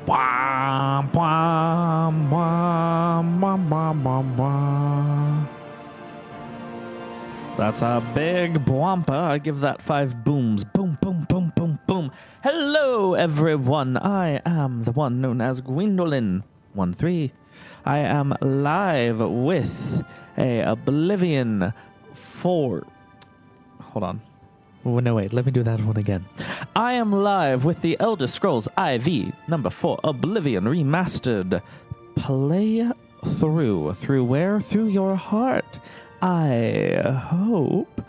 Bwah, bwah, bwah, bwah, bwah, bwah, bwah. That's a big bwampa. I give that 5 booms. Boom, boom, boom, boom, boom. Hello, everyone. I am the one known as Gwendolyn13. I am live with a Oblivion 4. Hold on. Oh, no, wait. Let me do that one again. I am live with the Elder Scrolls IV number 4 Oblivion Remastered. Play through. Through where? Through your heart. I hope.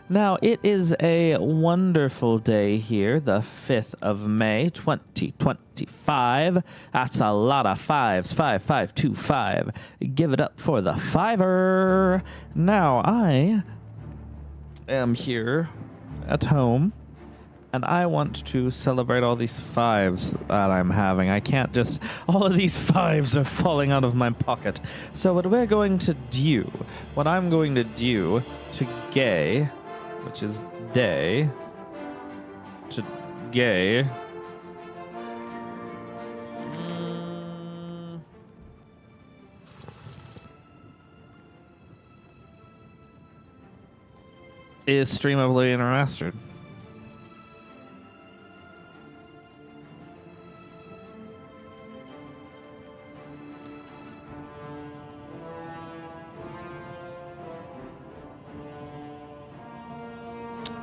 Now, it is a wonderful day here, the 5th of May, 2025. That's a lot of fives. 5525. Give it up for the fiver. Now, I am here at home, and I want to celebrate all these fives that I'm having. I can't just... All of these fives are falling out of my pocket. So what we're going to do, what I'm going to do to gay, which is day, to gay, is stream Oblivion Remastered.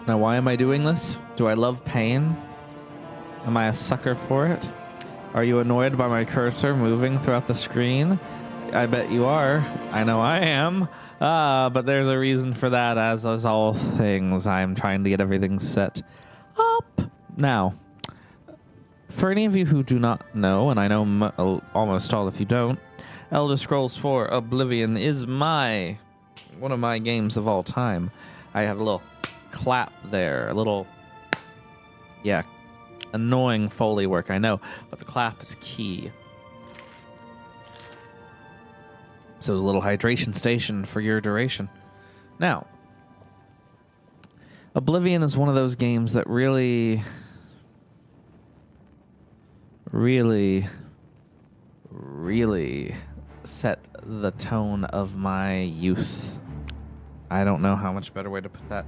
Now, why am I doing this? Do I love pain? Am I a sucker for it? Are you annoyed by my cursor moving throughout the screen? I bet you are. I know I am. But there's a reason for that, as is all things. I'm trying to get everything set up. Now, for any of you who do not know, and I know almost all of you don't, Elder Scrolls 4 Oblivion is one of my games of all time. I have a little clap there, a little, yeah, annoying Foley work, I know, but the clap is key. So it's a little hydration station for your duration. Now, Oblivion is one of those games that really set the tone of my youth. I don't know how much better way to put that.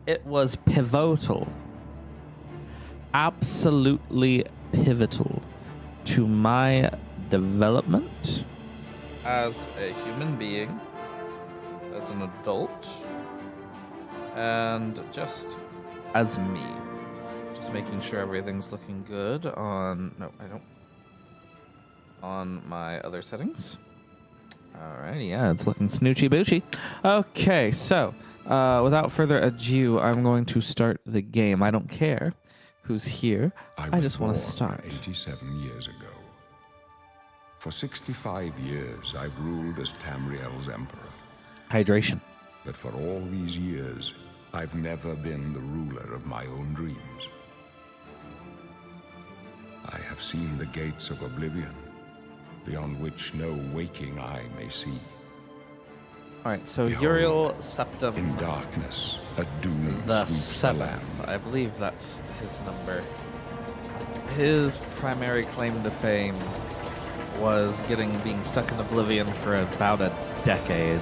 It was pivotal, absolutely pivotal to my development as a human being, as an adult, and just as me. Just making sure everything's looking good on... No, I don't. On my other settings. Alrighty, yeah, it's looking snoochy boochy. Okay, so... without further ado, I'm going to start the game. I don't care who's here. I just want to start. 87 years ago. For 65 years, I've ruled as Tamriel's emperor. Hydration. But for all these years, I've never been the ruler of my own dreams. I have seen the gates of Oblivion, beyond which no waking eye may see. All right, so Behold, Uriel Septim. In darkness, a doom The sweeps the land. 7th. I believe that's his number. His primary claim to fame was being stuck in Oblivion for about a decade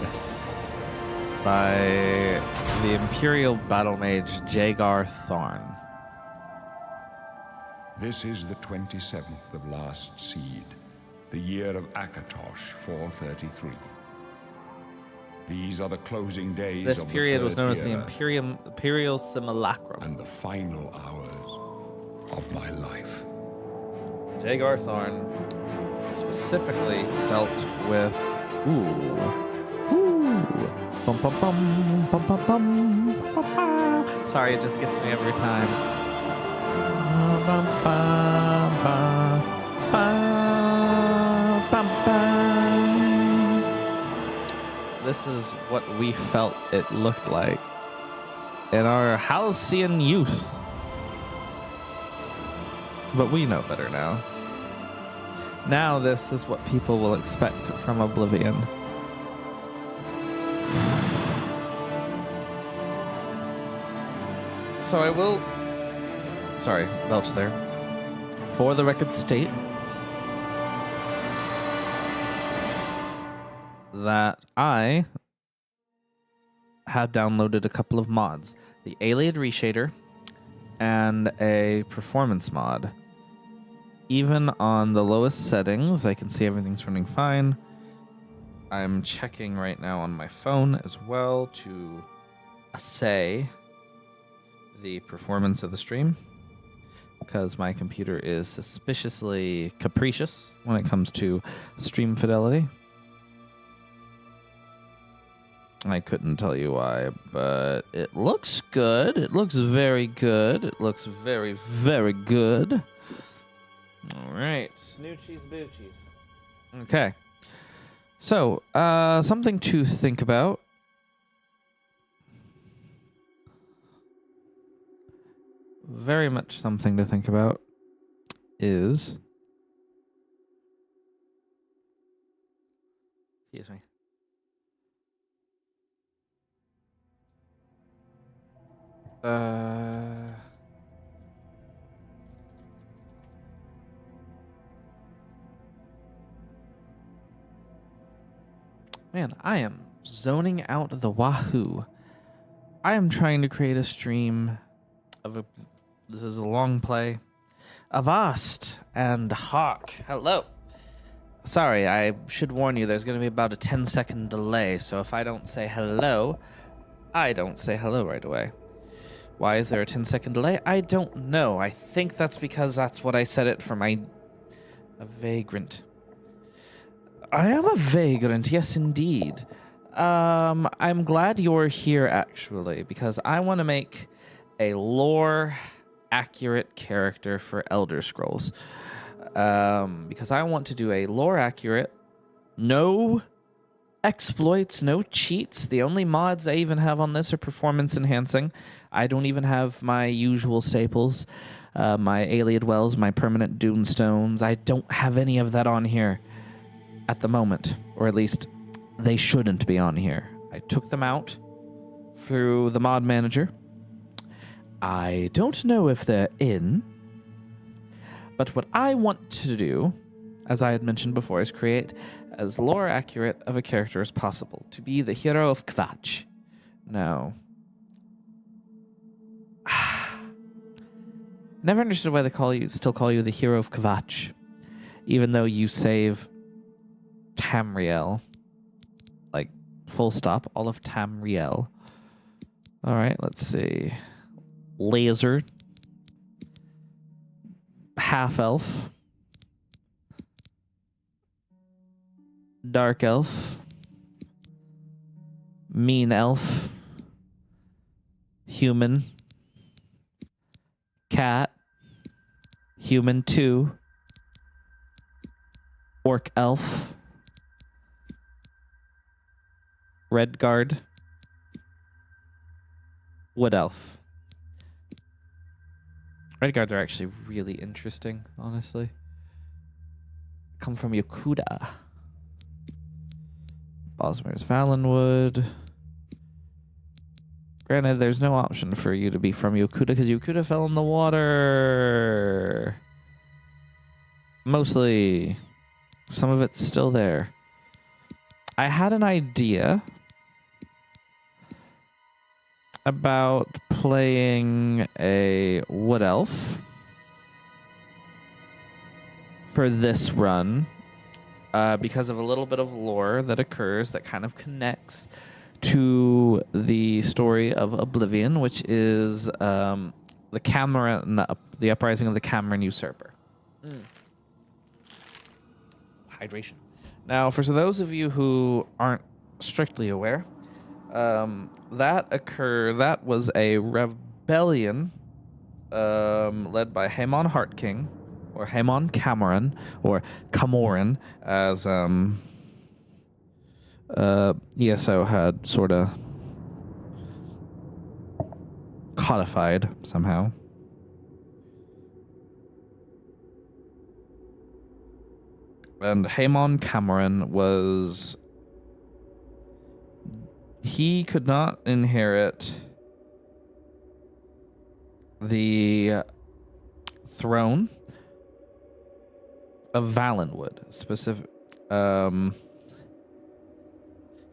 by the Imperial battle mage Jagar Thorn. This is the 27th of last seed, the year of Akatosh 433. These are the closing days This of period the was known as the year, Imperial Simulacrum. and the final hours of my life. Jagar Thorn specifically dealt with bum, bum, bum, bum, bum, bum, bum, bum. Sorry, it just gets me every time. Bum, bum, bum, bum, bum, bum. This is what we felt it looked like in our halcyon youth. But we know better now. Now this is what people will expect from Oblivion. So I will... Sorry, belch there. For the record state, that I had downloaded a couple of mods, the Alien Reshader and a performance mod. Even on the lowest settings, I can see everything's running fine. I'm checking right now on my phone as well to assay the performance of the stream, because my computer is suspiciously capricious when it comes to stream fidelity. I couldn't tell you why, but it looks good. It looks very good. It looks very, very good. All right. Snoochies boochies. Okay. So, something to think about. Very much something to think about is... Excuse me. Man, I am zoning out the wahoo. I am trying to create a stream of a... This is a long play. Avast and Hawk. Hello. Sorry, I should warn you, there's going to be about a 10-second delay, so if I don't say hello, I don't say hello right away. Why is there a 10-second delay? I don't know. I think that's because that's what I set it for a vagrant. I am a vagrant, yes indeed. I'm glad you're here, actually, because I want to make a lore-accurate character for Elder Scrolls. Because I want to do a lore-accurate, no exploits, no cheats. The only mods I even have on this are performance-enhancing. I don't even have my usual staples, my Alien Wells, my permanent Dune Stones. I don't have any of that on here at the moment, or at least they shouldn't be on here. I took them out through the mod manager. I don't know if they're in, but what I want to do, as I had mentioned before, is create as lore accurate of a character as possible, to be the hero of Kvatch. No. Never understood why they still call you the hero of Kvatch, even though you save Tamriel. Like, full stop, all of Tamriel. All right, let's see. Laser. Half-elf. Dark elf. Mean elf. Human. Cat. Human 2. Orc elf. Red guard. Wood elf. Red guards are actually really interesting, honestly. Come from Yokuda. Bosmer's Valenwood. Granted, there's no option for you to be from Yokuda because Yokuda fell in the water. Mostly. Some of it's still there. I had an idea about playing a wood elf for this run because of a little bit of lore that occurs that kind of connects to the story of Oblivion, which is the uprising of the Cameron usurper. Hydration. Now, for those of you who aren't strictly aware, that was a rebellion led by Haemon Heartking, or Haemon Cameron, or Camoran, as ESO had sort of codified somehow. And Haemon Cameron was... He could not inherit the throne of Valenwood,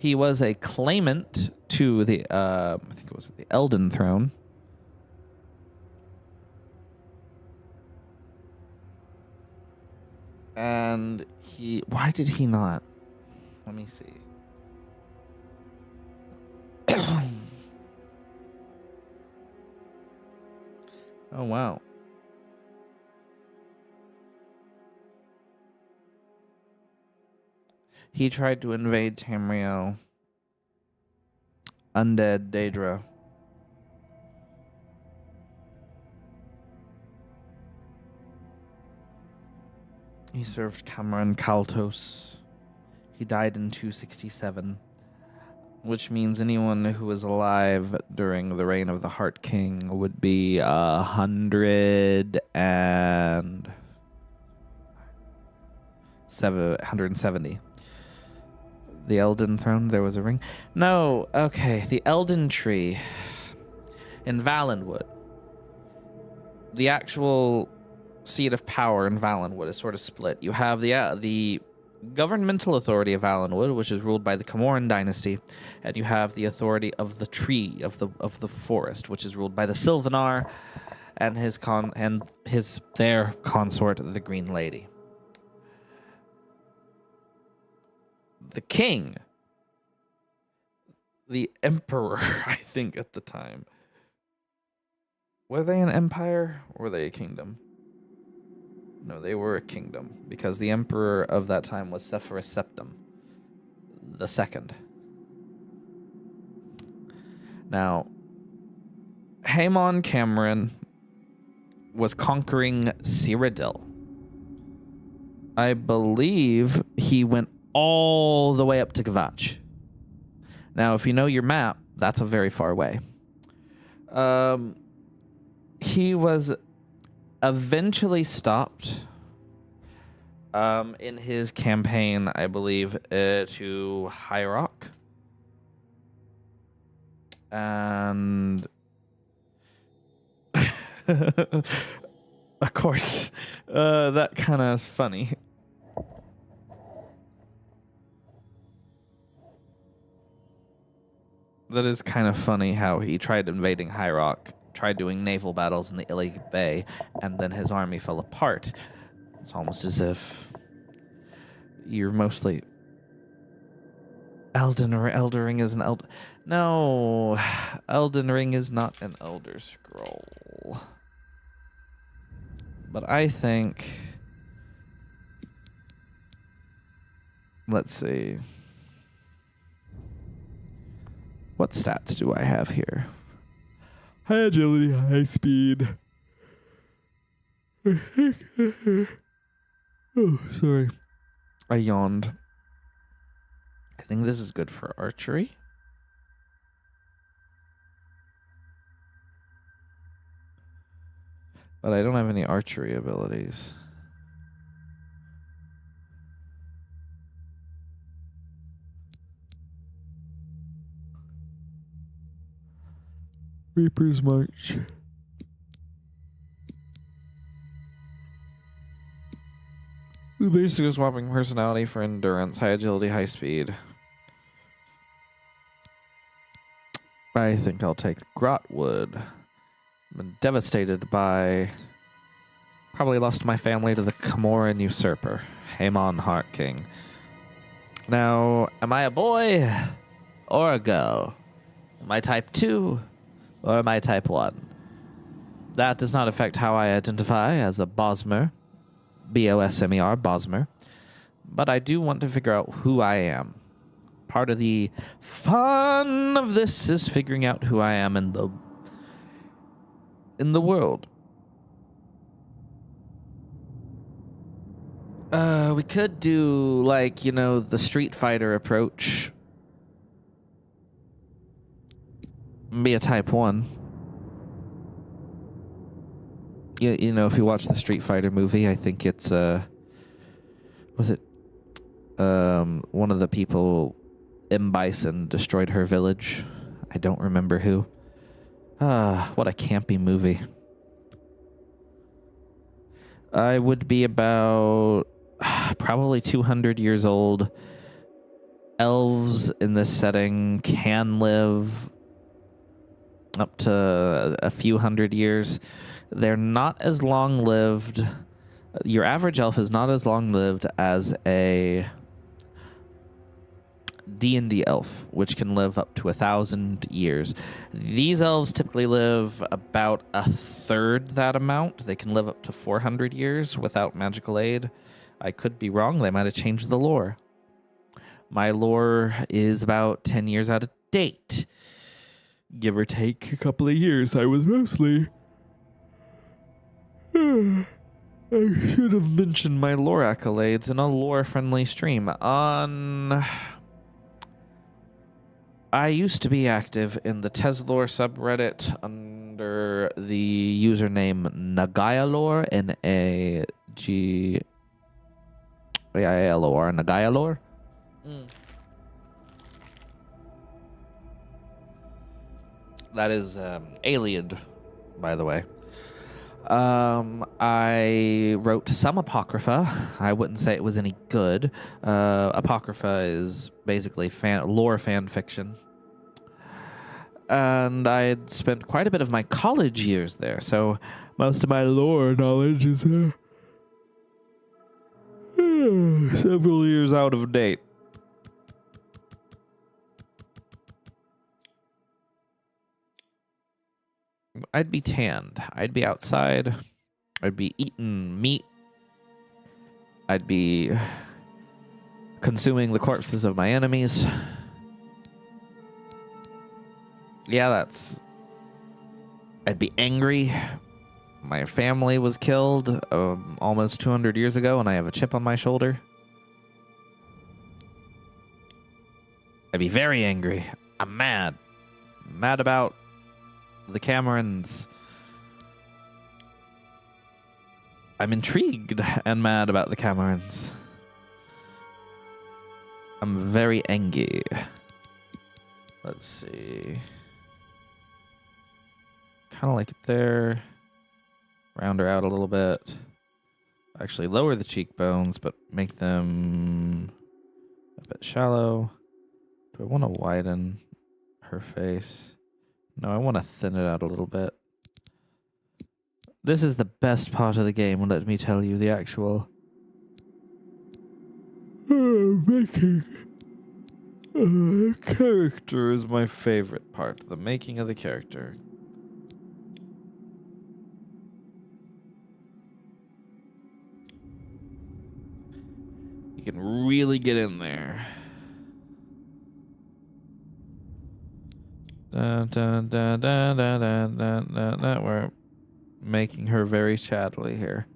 He was a claimant to the, I think it was the Elden Throne. And why did he not? Let me see. Oh, wow. He tried to invade Tamriel. Undead Daedra. He served Cameron Kaltos. He died in 267, which means anyone who was alive during the reign of the Heart King would be 170. The Elden Throne, there was a ring. No, okay, the Elden Tree in Valenwood. The actual seat of power in Valenwood is sort of split. You have the governmental authority of Valenwood, which is ruled by the Camoran dynasty, and you have the authority of the tree of the forest, which is ruled by the Sylvanar and their consort, the Green Lady. The king, the emperor, I think at the time. Were they an empire or were they a kingdom? No, they were a kingdom because the emperor of that time was Sepphoris Septim the second. Now, Haemon Cameron was conquering Cyrodiil. I believe he went all the way up to Gavach. Now, if you know your map, that's a very far way. He was eventually stopped in his campaign, I believe, to High Rock. And of course, that kind of is funny. That is kind of funny how he tried invading High Rock, tried doing naval battles in the Iliad Bay, and then his army fell apart. It's almost as if you're mostly... Elden Ring is an Elder... No, Elden Ring is not an Elder Scroll. But I think... Let's see. What stats do I have here? High agility, high speed. Oh, sorry. I yawned. I think this is good for archery. But I don't have any archery abilities. Reaper's March. Basically swapping personality for endurance, high agility, high speed. I think I'll take Grotwood. I've been devastated by... Probably lost my family to the Camoran usurper, Haemon Heart King. Now, am I a boy or a girl? Am I type 2 or am I type 1? That does not affect how I identify as a Bosmer. B-O-S-M-E-R, Bosmer. But I do want to figure out who I am. Part of the fun of this is figuring out who I am in the world. We could do, like, you know, the Street Fighter approach. Be a type 1. You know, if you watch the Street Fighter movie, I think it's, was it, one of the people, M. Bison, destroyed her village. I don't remember who. What a campy movie. I would be about probably 200 years old elves in this setting can live up to a few hundred years. They're not as long lived. Your average elf is not as long lived as a D&D elf, which can live up to 1,000 years. These elves typically live about a third that amount. They can live up to 400 years without magical aid. I could be wrong. They might have changed the lore. My lore is about 10 years out of date. Give or take a couple of years. I was mostly... I should have mentioned my lore accolades in a lore-friendly stream. I used to be active in the Teslore subreddit under the username Nagayalore, Nagayalore, Nagayalore. That is alien, by the way. I wrote some Apocrypha. I wouldn't say it was any good. Apocrypha is basically lore fan fiction. And I had spent quite a bit of my college years there, so most of my lore knowledge is several years out of date. I'd be tanned. I'd be outside. I'd be eating meat. I'd be consuming the corpses of my enemies. Yeah, I'd be angry. My family was killed almost 200 years ago, and I have a chip on my shoulder. I'd be very angry. I'm mad. Mad about the Camerons. I'm intrigued and mad about the Camerons. I'm very angry. Let's see. Kind of like it there. Round her out a little bit. Actually lower the cheekbones, but make them a bit shallow. Do I want to widen her face? No, I want to thin it out a little bit. This is the best part of the game, let me tell you, the actual making character is my favorite part. The making of the character. You can really get in there. Dun, dun, dun, dun, dun, dun, dun, dun, dun. We're making her very chatly here.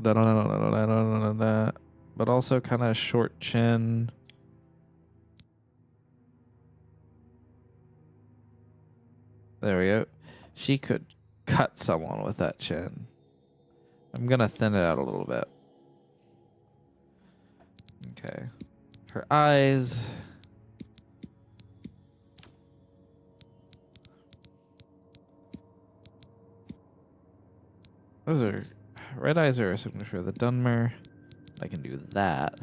Dun, dun, dun, dun, dun, dun, dun, dun. But also kind of short chin. There we go. She could cut someone with that chin. I'm going to thin it out a little bit. Okay. Her eyes. Those are... Red eyes are a signature of the Dunmer. I can do that.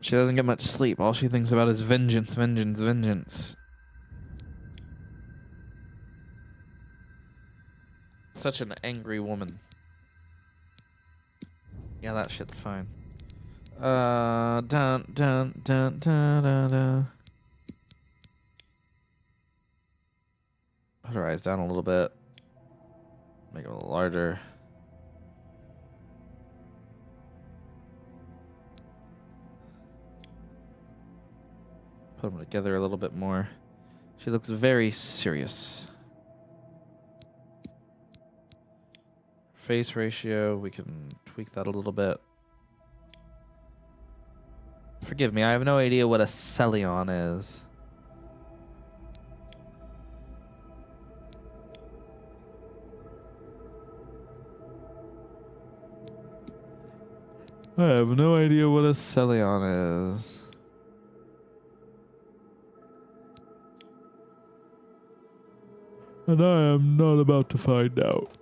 She doesn't get much sleep. All she thinks about is vengeance, vengeance, vengeance. Such an angry woman. Yeah, that shit's fine. Dun, dun, dun, dun, dun, dun. Put her eyes down a little bit. Make them a little larger. Put them together a little bit more. She looks very serious. Face ratio, we can tweak that a little bit. Forgive me, I have no idea what a Celion is. I have no idea what a Celion is. And I am not about to find out.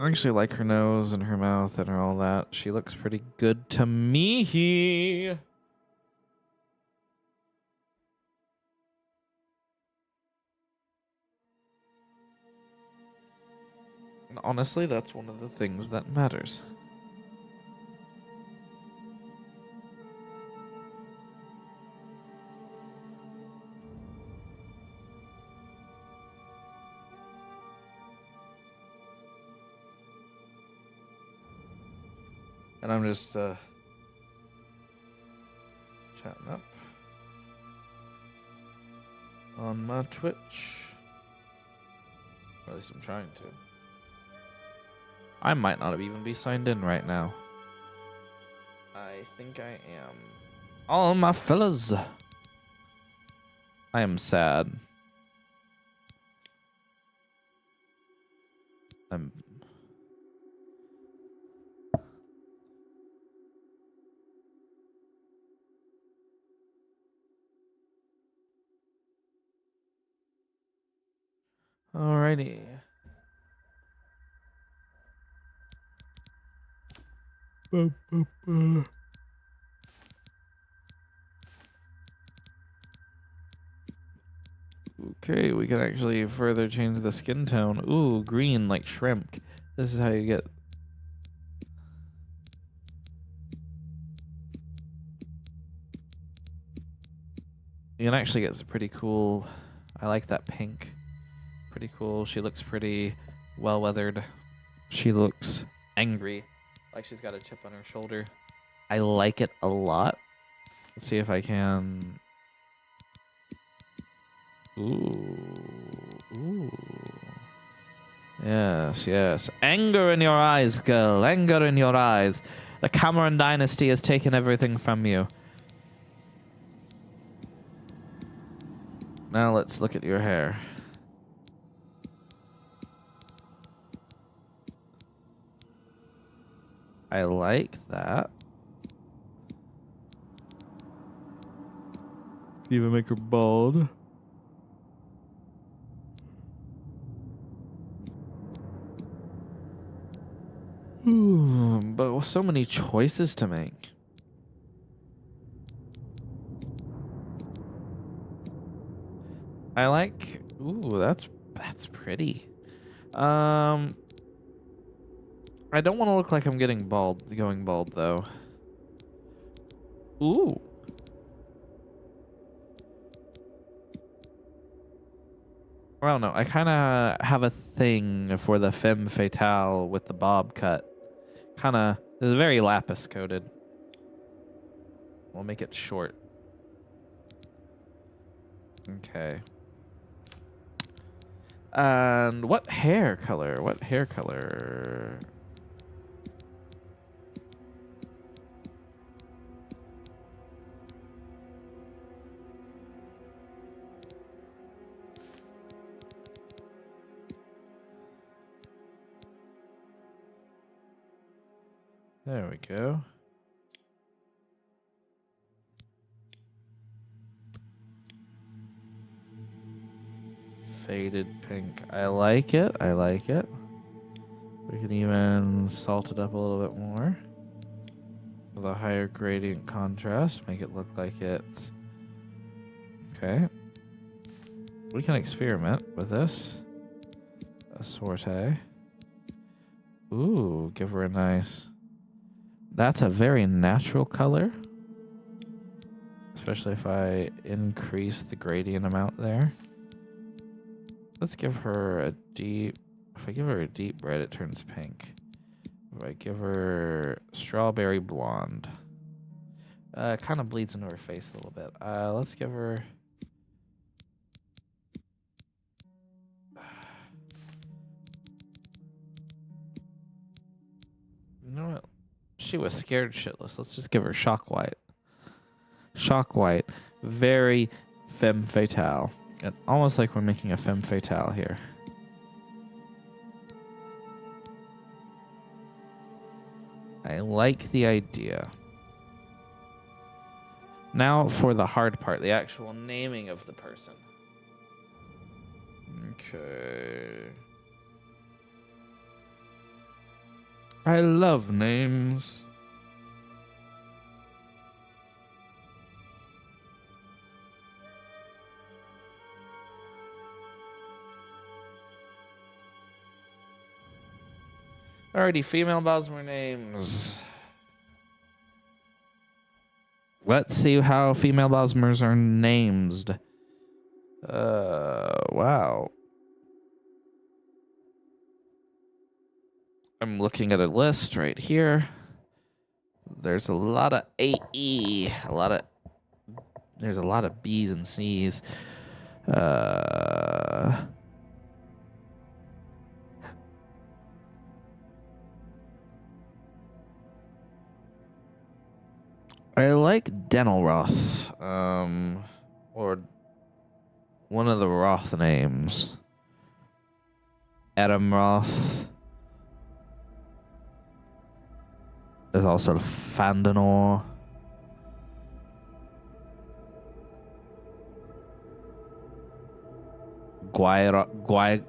I actually like her nose and her mouth and all that. She looks pretty good to me. And honestly, that's one of the things that matters. And I'm just chatting up on my Twitch. Or at least I'm trying to. I might not even be signed in right now. I think I am. All my fellas. I am sad. I'm... Alrighty. Okay, we can actually further change the skin tone. Ooh, green like shrimp. This is how you get... You can actually get some pretty cool... I like that pink. Pretty cool. She looks pretty well-weathered. She looks angry. Like she's got a chip on her shoulder. I like it a lot. Let's see if I can... Ooh. Ooh. Yes, yes. Anger in your eyes, girl. Anger in your eyes. The Cameron dynasty has taken everything from you. Now let's look at your hair. I like that. Even make her bald. But with so many choices to make. I like... Ooh, that's pretty. I don't want to look like I'm going bald, though. Ooh. I don't know. I kind of have a thing for the femme fatale with the bob cut. Kind of... It's very lapis coated. We'll make it short. Okay. And what hair color? What hair color? There we go. Faded pink. I like it. I like it. We can even salt it up a little bit more with a higher gradient contrast. Make it look like it's... Okay. We can experiment with this. A sorte. Ooh, give her a nice... That's a very natural color. Especially if I increase the gradient amount there. Let's give her a deep... If I give her a deep red, it turns pink. If I give her strawberry blonde, it kind of bleeds into her face a little bit. Let's give her... You know what? She was scared shitless. Let's just give her shock white. Shock white. Very femme fatale. And almost like we're making a femme fatale here. I like the idea. Now for the hard part, the actual naming of the person. Okay. I love names. Alrighty, female Bosmer names. Let's see how female Bosmers are named. Wow. I'm looking at a list right here. There's a lot of AE, there's a lot of B's and C's. I like Denelroth, or one of the Roth names. Adam Roth. There's also Fandanor. Gwaelgoth,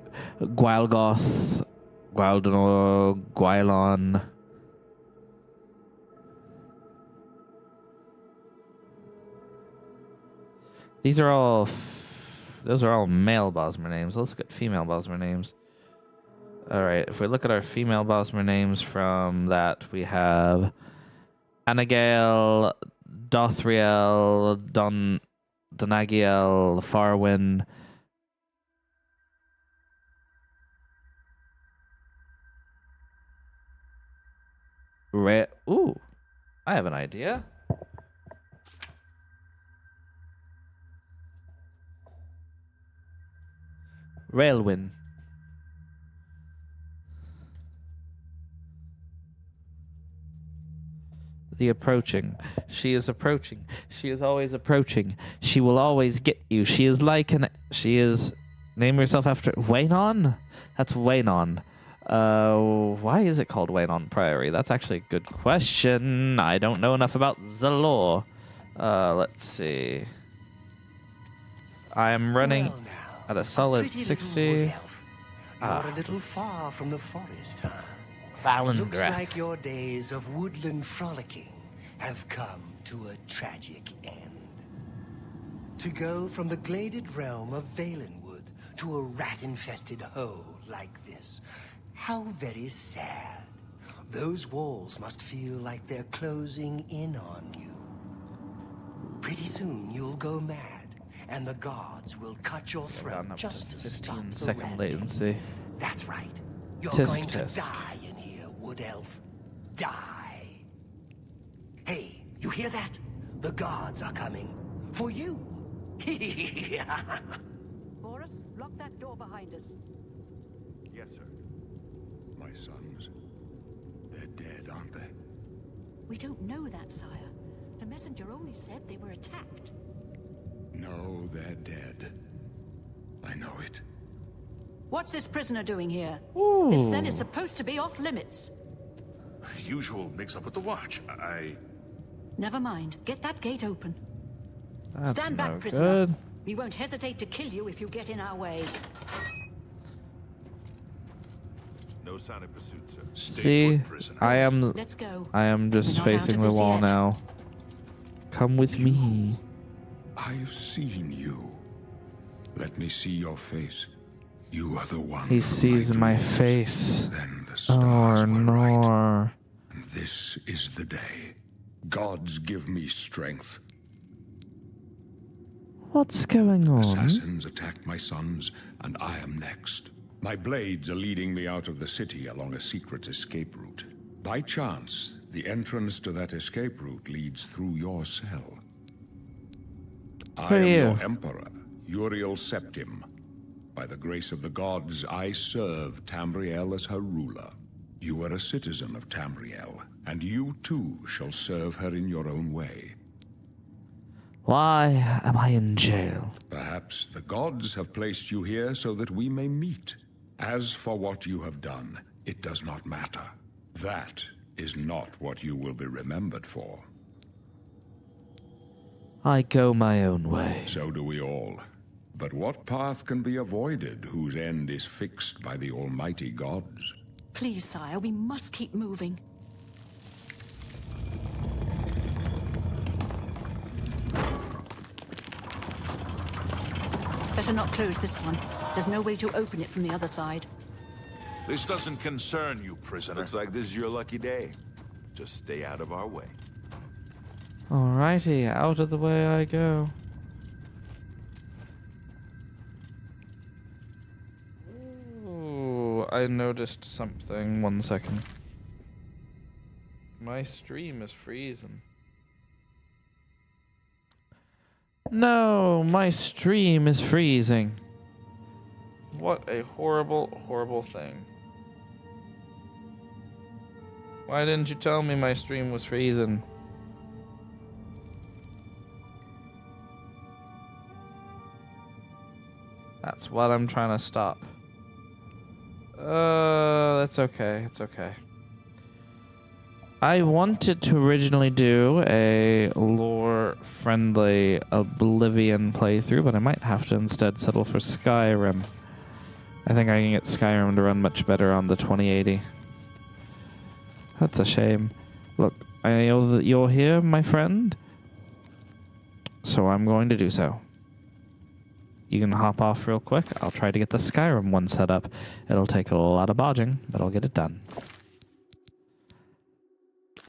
Gwaldonor, Gwaelon. These are all, those are all male Bosmer names. Let's look at female Bosmer names. All right, if we look at our female Bosmer names from that, we have Anagael, Dothriel, Donagiel, Farwin. Ooh, I have an idea. Railwin. The approaching. She is approaching. She is always approaching. She will always get you. She is like an... She is... Name yourself after... Waynon? That's Waynon. Why is it called Waynon Priory? That's actually a good question. I don't know enough about the lore. Let's see. I am running at a solid 60. You're a little far from the forest, huh? Looks like your days of woodland frolicking have come to a tragic end. To go from the gladed realm of Valenwood to a rat-infested hole like this. How very sad. Those walls must feel like they're closing in on you. Pretty soon you'll go mad, and the gods will cut your throat just to stop the 15-second latency. That's right. You're Tisk, going to tisk. die in here, Wood Elf. Die. Hey, you hear that? The gods are coming. For you. Boris, lock that door behind us. Yes, sir. My sons, they're dead, aren't they? We don't know that, sire. The messenger only said they were attacked. No, they're dead. I know it. What's this prisoner doing here? Ooh. This cell is supposed to be off limits. Usual mix-up with the watch. Never mind. Get that gate open. That's Stand back, no prisoner. good. We won't hesitate to kill you if you get in our way. No sign of pursuit, sir. See, I am Let's go. I am just We're not out facing of the this wall yet. now. Come with me. I've seen you. Let me see your face. You are the one. He from sees my dreams. face. Then the stars Oh, were right. no. And this is the day. Gods give me strength. What's going on? Assassins attacked my sons, and I am next. My blades are leading me out of the city along a secret escape route. By chance, the entrance to that escape route leads through your cell. I Who are am you? your emperor, Uriel Septim. By the grace of the gods, I serve Tamriel as her ruler. You are a citizen of Tamriel, and you too shall serve her in your own way. Why am I in jail? Perhaps the gods have placed you here so that we may meet. As for what you have done, it does not matter. That is not what you will be remembered for. I go my own way. So do we all. But what path can be avoided whose end is fixed by the almighty gods? Please, sire, we must keep moving. Better not close this one. There's no way to open it from the other side. This doesn't concern you, prisoner. Looks like this is your lucky day. Just stay out of our way. Alrighty, out of the way I go. Ooh, I noticed something. 1 second. My stream is freezing. No, my stream is freezing. What a horrible, horrible thing. Why didn't you tell me my stream was freezing? That's what I'm trying to stop. That's okay. It's okay. I wanted to originally do a lore-friendly Oblivion playthrough, but I might have to instead settle for Skyrim. I think I can get Skyrim to run much better on the 2080. That's a shame. Look, I know that you're here, my friend, so I'm going to do so. You can hop off real quick. I'll try to get the Skyrim one set up. It'll take a lot of bodging, but I'll get it done.